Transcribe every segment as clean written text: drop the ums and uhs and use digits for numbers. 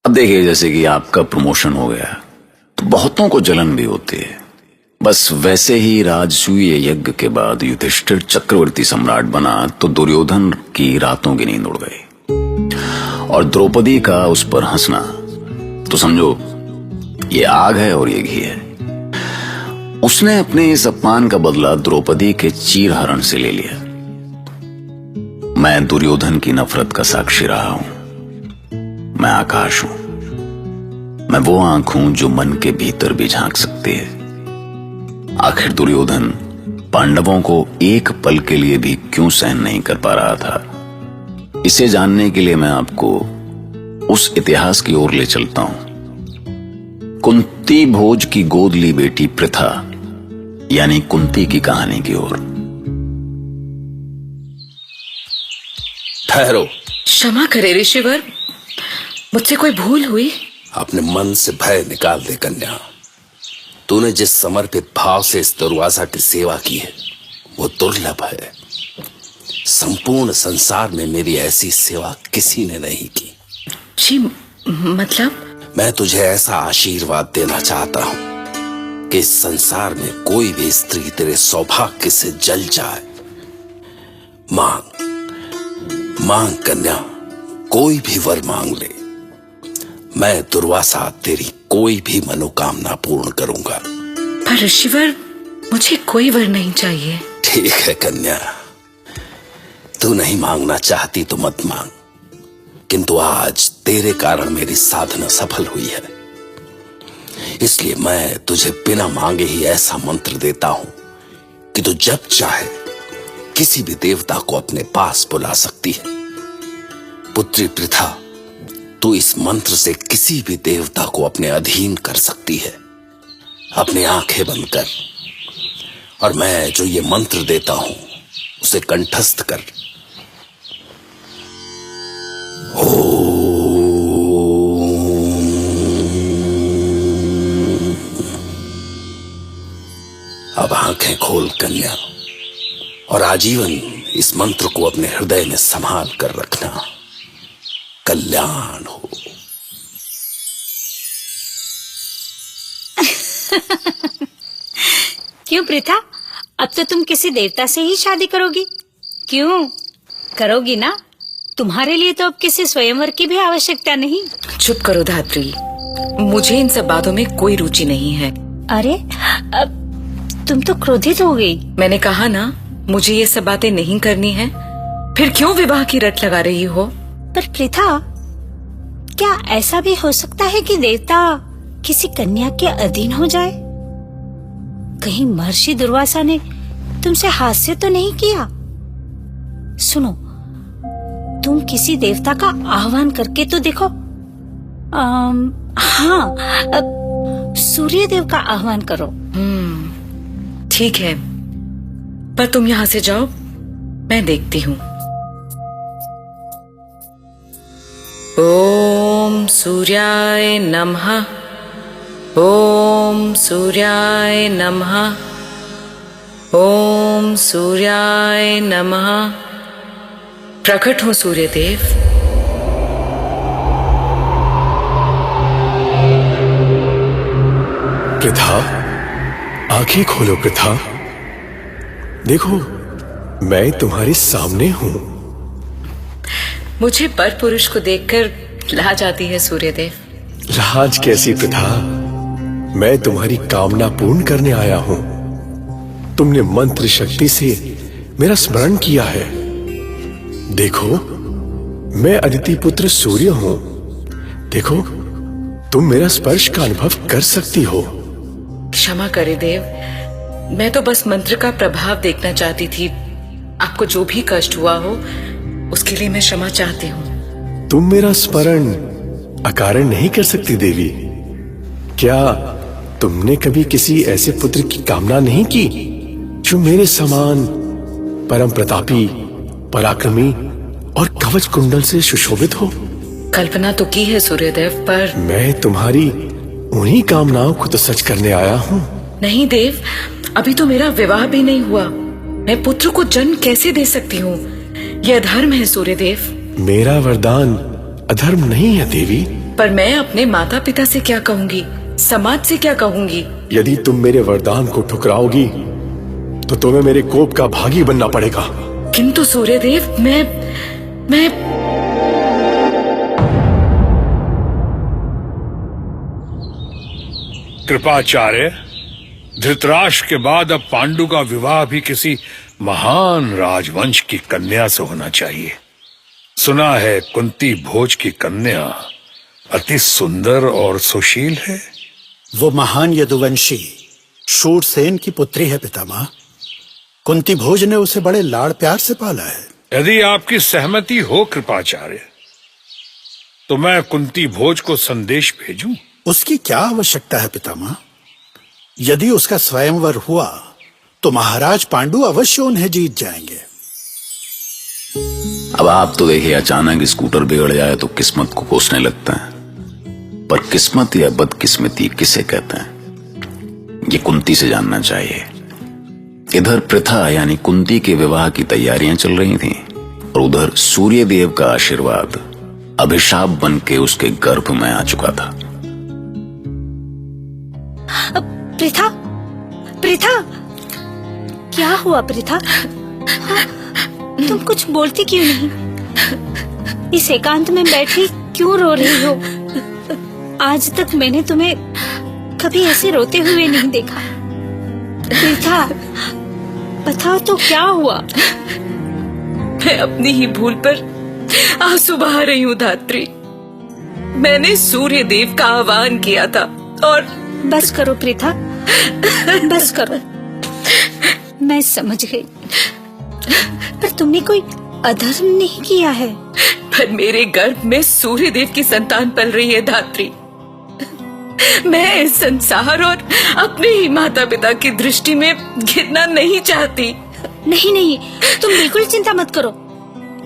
अब देखिए, जैसे कि आपका प्रमोशन हो गया तो बहुतों को जलन भी होती है। बस वैसे ही राजसूय यज्ञ के बाद युधिष्ठिर चक्रवर्ती सम्राट बना तो दुर्योधन की रातों की नींद उड़ गई और द्रौपदी का उस पर हंसना, तो समझो ये आग है और ये घी है। उसने अपने इस अपमान का बदला द्रौपदी के चीरहरण से ले लिया। मैं दुर्योधन की नफरत का साक्षी रहा हूं। मैं आकाश हूं। मैं वो आंख हूं जो मन के भीतर भी झांक सकती है। आखिर दुर्योधन पांडवों को एक पल के लिए भी क्यों सहन नहीं कर पा रहा था, इसे जानने के लिए मैं आपको उस इतिहास की ओर ले चलता हूं। कुंती भोज की गोद ली बेटी प्रथा यानी कुंती की कहानी की ओर। ठहरो। क्षमा करे ऋषिवर, मुझसे कोई भूल हुई? अपने मन से भय निकाल दे कन्या। तूने जिस समर्पित भाव से इस दुर्वासा की सेवा की है वो दुर्लभ है। संपूर्ण संसार में मेरी ऐसी सेवा किसी ने नहीं की। जी मतलब? मैं तुझे ऐसा आशीर्वाद देना चाहता हूं कि इस संसार में कोई भी स्त्री तेरे सौभाग्य से जल जाए। मांग मांग कन्या, कोई भी वर मांग ले। मैं दुर्वासा तेरी कोई भी मनोकामना पूर्ण करूंगा। पर ऋषिवर, मुझे कोई वर नहीं चाहिए। ठीक है कन्या, तू नहीं मांगना चाहती तो मत मांग, किंतु आज तेरे कारण मेरी साधना सफल हुई है। इसलिए मैं तुझे बिना मांगे ही ऐसा मंत्र देता हूं कि तू जब चाहे किसी भी देवता को अपने पास बुला सकती है। पुत्री प्रथा, तू इस मंत्र से किसी भी देवता को अपने अधीन कर सकती है। अपनी आंखें बंद कर और मैं जो ये मंत्र देता हूं उसे कंठस्थ कर। अब आंखें खोल कन्या और आजीवन इस मंत्र को अपने हृदय में संभाल कर रखना। कल्याण हो। क्यों प्रथा, अब तो तुम किसी देवता से ही शादी करोगी? क्यों करोगी ना? तुम्हारे लिए तो अब किसी स्वयंवर की भी आवश्यकता नहीं। चुप करो धात्री, मुझे इन सब बातों में कोई रुचि नहीं है। अरे अब तुम तो क्रोधित हो गई। मैंने कहा ना, मुझे ये सब बातें नहीं करनी है। फिर क्यों विवाह की रट लगा रही हो? पर प्रथा, क्या ऐसा भी हो सकता है कि देवता किसी कन्या के अधीन हो जाए? कहीं महर्षि दुर्वासा ने तुमसे हास्य तो नहीं किया? सुनो, तुम किसी देवता का आह्वान करके तो देखो। हाँ, सूर्य देव का आह्वान करो। ठीक है, पर तुम यहाँ से जाओ, मैं देखती हूँ। ओम सूर्याय नमः। ओम सूर्याय नमः। ओम सूर्याय नमः। प्रकट हो सूर्यदेव। प्रथा, आंखें खोलो प्रथा। देखो, मैं तुम्हारे सामने हूं। मुझे पर पुरुष को देखकर लाज आती है सूर्यदेव। लाज कैसी प्रथा, मैं तुम्हारी कामना पूर्ण करने आया हूं। तुमने मंत्र शक्ति से मेरा स्मरण किया है। देखो, मैं अदिति पुत्र सूर्य हूं। देखो, तुम मेरा स्पर्श का अनुभव कर सकती हो। क्षमा करे देव, मैं तो बस मंत्र का प्रभाव देखना चाहती थी। आपको जो भी कष्ट हुआ हो उसके लिए मैं क्षमा चाहती हूँ। तुम मेरा स्मरण अकारण नहीं कर सकती देवी। क्या तुमने कभी किसी ऐसे पुत्र की कामना नहीं की जो मेरे समान परम प्रतापी, पराक्रमी और कवच कुंडल से सुशोभित हो? कल्पना तो की है सूर्यदेव, पर मैं तुम्हारी उन्हीं कामनाओं को तो सच करने आया हूँ। नहीं देव, अभी तो मेरा विवाह भी नहीं हुआ। मैं पुत्र को जन्म कैसे दे सकती हूँ? यह अधर्म है सूर्यदेव। मेरा वरदान अधर्म नहीं है देवी। पर मैं अपने माता पिता से क्या कहूंगी, समाज से क्या कहूंगी? यदि तुम मेरे वरदान को ठुकराओगी तो तुम्हें मेरे कोप का भागी बनना पड़ेगा। किंतु सूर्यदेव, मैं कृपाचार्य, धृतराष्ट्र के बाद अब पांडु का विवाह भी किसी महान राजवंश की कन्या से होना चाहिए। सुना है कुंती भोज की कन्या अति सुंदर और सुशील है। वो महान यदुवंशी शूरसेन की पुत्री है पितामह। कुंती भोज ने उसे बड़े लाड़ प्यार से पाला है। यदि आपकी सहमति हो कृपाचार्य, तो मैं कुंती भोज को संदेश भेजूं। उसकी क्या आवश्यकता है पितामह? यदि उसका स्वयंवर हुआ तो महाराज पांडु अवश्य उन्हें जीत जाएंगे। अब आप तो देखिए, अचानक स्कूटर बिगड़ जाए तो किस्मत को कोसने लगता है, पर किस्मत या बदकिस्मती किसे कहते हैं ये कुंती से जानना चाहिए। इधर प्रथा यानी कुंती के विवाह की तैयारियां चल रही थीं और उधर सूर्यदेव का आशीर्वाद अभिशाप बन के उसके गर्भ में आ चुका था। प्रिथा, प्रिथा, क्या हुआ प्रिथा? तुम कुछ बोलती क्यों नहीं? इस एकांत में बैठी क्यों रो रही हो? आज तक मैंने तुम्हें कभी ऐसे रोते हुए नहीं देखा। प्रिथा, बताओ तो क्या हुआ? मैं अपनी ही भूल पर आंसू बहा रही हूँ धात्री। मैंने सूर्यदेव का आह्वान किया था और बस करो प्रिथा, बस करो। मैं समझ गई, पर तुमने कोई अधर्म नहीं किया है। पर मेरे गर्भ में सूर्यदेव की संतान पल रही है धात्री। मैं इस संसार और अपने ही माता पिता की दृष्टि में गिरना नहीं चाहती। नहीं नहीं, तुम बिल्कुल चिंता मत करो।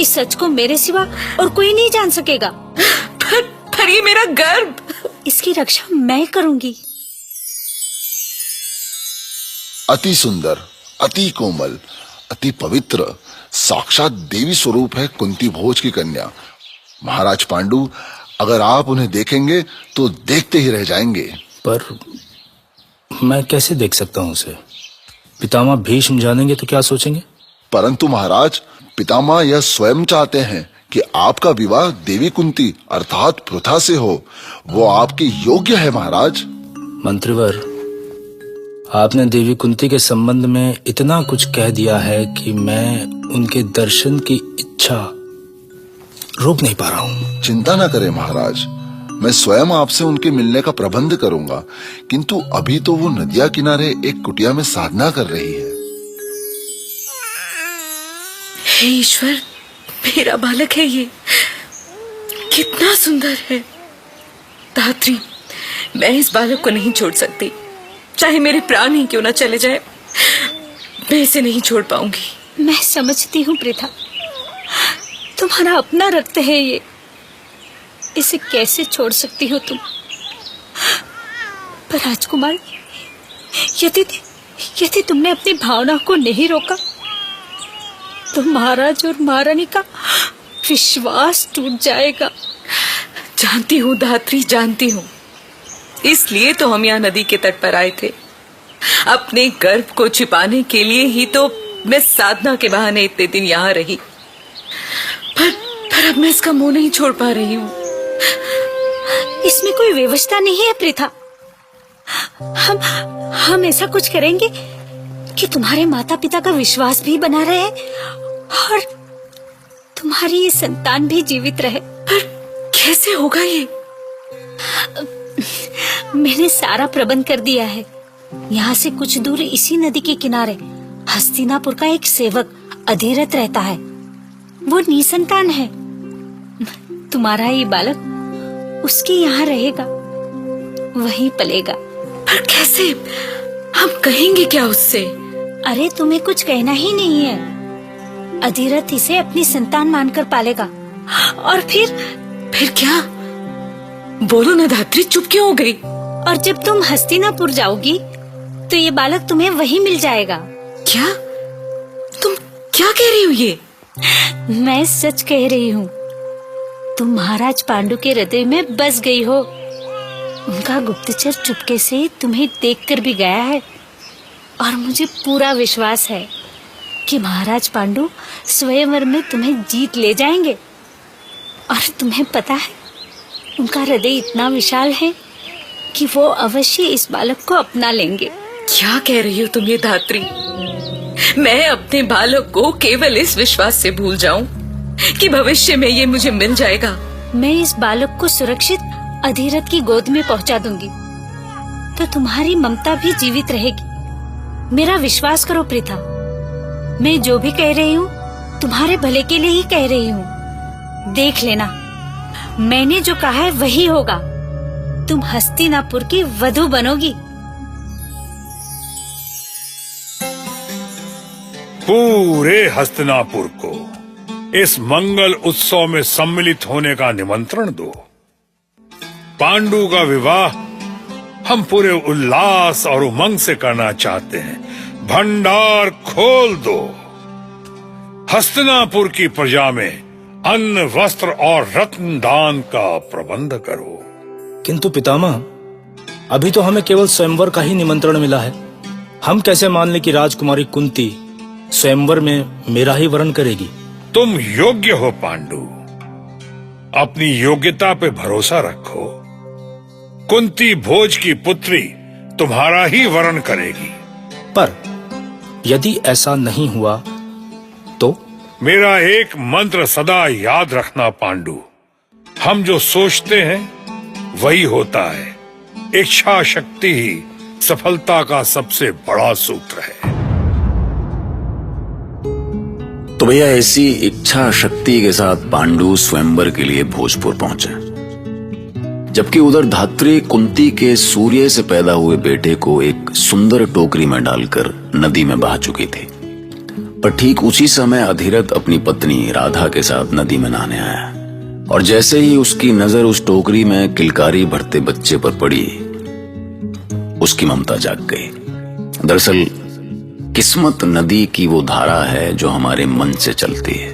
इस सच को मेरे सिवा और कोई नहीं जान सकेगा। पर ये मेरा गर्भ, इसकी रक्षा मैं करूंगी। अति सुंदर, अति कोमल, अति पवित्र, साक्षात देवी स्वरूप है कुंती भोज की कन्या। महाराज पांडु, अगर आप उन्हें देखेंगे तो देखते ही रह जाएंगे। पर मैं कैसे देख सकता हूँ उसे? पितामह भीष्म जानेंगे तो क्या सोचेंगे? परंतु महाराज, पितामह यह स्वयं चाहते हैं कि आपका विवाह देवी कुंती अर्थात पृथा से हो। वो आपके योग्य है महाराज। मंत्रीवर, आपने देवी कुंती के संबंध में इतना कुछ कह दिया है कि मैं उनके दर्शन की इच्छा रोक नहीं पा रहा हूँ। चिंता न करें महाराज, मैं स्वयं आपसे उनके मिलने का प्रबंध करूंगा। किंतु अभी तो वो नदिया किनारे एक कुटिया में साधना कर रही है। हे ईश्वर, मेरा बालक है ये, कितना सुंदर है। धात्री, मैं इस बालक को नहीं छोड़ सकती। चाहे मेरे प्राण ही क्यों न चले जाए, मैं इसे नहीं छोड़ पाऊंगी। मैं समझती हूँ प्रिथा, तुम्हारा अपना रक्त है ये, इसे कैसे छोड़ सकती हो तुम? पर राजकुमार, यदि तुमने अपनी भावना को नहीं रोका तो महाराज और महारानी का विश्वास टूट जाएगा। जानती हूँ धात्री, जानती हूँ। इसलिए तो हम यहाँ नदी के तट पर आए थे। अपने गर्भ को छिपाने के लिए ही तो मैं साधना के बहाने इतने दिन यहाँ रही। पर अब मैं इसका मुंह नहीं छोड़ पा रही हूँ। इसमें कोई व्यवस्था नहीं है प्रिथा। हम ऐसा कुछ करेंगे कि तुम्हारे माता पिता का विश्वास भी बना रहे और तुम्हारी ये संतान भी जीवित रहे। पर कैसे होगा ये? मैंने सारा प्रबंध कर दिया है। यहाँ से कुछ दूर इसी नदी के किनारे हस्तिनापुर का एक सेवक अधीरथ रहता है। वो निसंतान है। तुम्हारा ये बालक उसके यहाँ रहेगा, वहीं पलेगा। पर कैसे? हम कहेंगे क्या उससे? अरे तुम्हें कुछ कहना ही नहीं है। अधीरथ इसे अपनी संतान मानकर पालेगा। और फिर क्या? बोलो ना धात्री, चुप क्यों हो गई? और जब तुम हस्तिनापुर जाओगी तो ये बालक तुम्हें वहीं मिल जाएगा। क्या? तुम क्या कह रही हो ये? मैं सच कह रही हूँ। तुम महाराज पांडु के हृदय में बस गई हो। उनका गुप्तचर चुपके से तुम्हें देखकर भी गया है और मुझे पूरा विश्वास है कि महाराज पांडु स्वयंवर में तुम्हें जीत ले जाएंगे। और तुम्हें पता है, उनका हृदय इतना विशाल है कि वो अवश्य इस बालक को अपना लेंगे। क्या कह रही हो तुम ये धात्री? मैं अपने बालक को केवल इस विश्वास से भूल जाऊं कि भविष्य में ये मुझे मिल जाएगा। मैं इस बालक को सुरक्षित अधिरथ की गोद में पहुंचा दूंगी तो तुम्हारी ममता भी जीवित रहेगी। मेरा विश्वास करो प्रीता, मैं जो भी कह रही हूँ तुम्हारे भले के लिए ही कह रही हूँ। देख लेना, मैंने जो कहा है वही होगा। तुम हस्तिनापुर की वधू बनोगी। पूरे हस्तिनापुर को इस मंगल उत्सव में सम्मिलित होने का निमंत्रण दो। पांडु का विवाह हम पूरे उल्लास और उमंग से करना चाहते हैं। भंडार खोल दो। हस्तिनापुर की प्रजा में अन्न, वस्त्र और रत्न दान का प्रबंध करो। किंतु पितामह, अभी तो हमें केवल स्वयंवर का ही निमंत्रण मिला है। हम कैसे मान लें कि राजकुमारी कुंती स्वयंवर में मेरा ही वरण करेगी? तुम योग्य हो पांडु, अपनी योग्यता पे भरोसा रखो। कुंती भोज की पुत्री तुम्हारा ही वरण करेगी। पर यदि ऐसा नहीं हुआ तो? मेरा एक मंत्र सदा याद रखना पांडु, हम जो सोचते हैं वही होता है। इच्छा शक्ति ही सफलता का सबसे बड़ा सूत्र है। तो भैया ऐसी इच्छा शक्ति के साथ पांडु स्वयंवर के लिए भोजपुर पहुंचे, जबकि उधर धात्री कुंती के सूर्य से पैदा हुए बेटे को एक सुंदर टोकरी में डालकर नदी में बहा चुकी थी। पर ठीक उसी समय अधिरथ अपनी पत्नी राधा के साथ नदी में नहाने आया और जैसे ही उसकी नजर उस टोकरी में किलकारी भरते बच्चे पर पड़ी, उसकी ममता जाग गई। दरअसल किस्मत नदी की वो धारा है जो हमारे मन से चलती है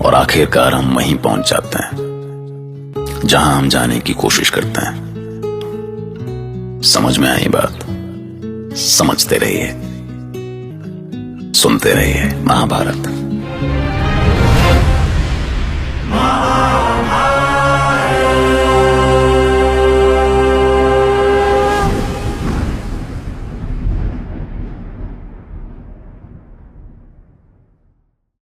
और आखिरकार हम वहीं पहुंच जाते हैं जहां हम जाने की कोशिश करते हैं। समझ में आई बात? समझते रहिए, सुनते रहिए महाभारत।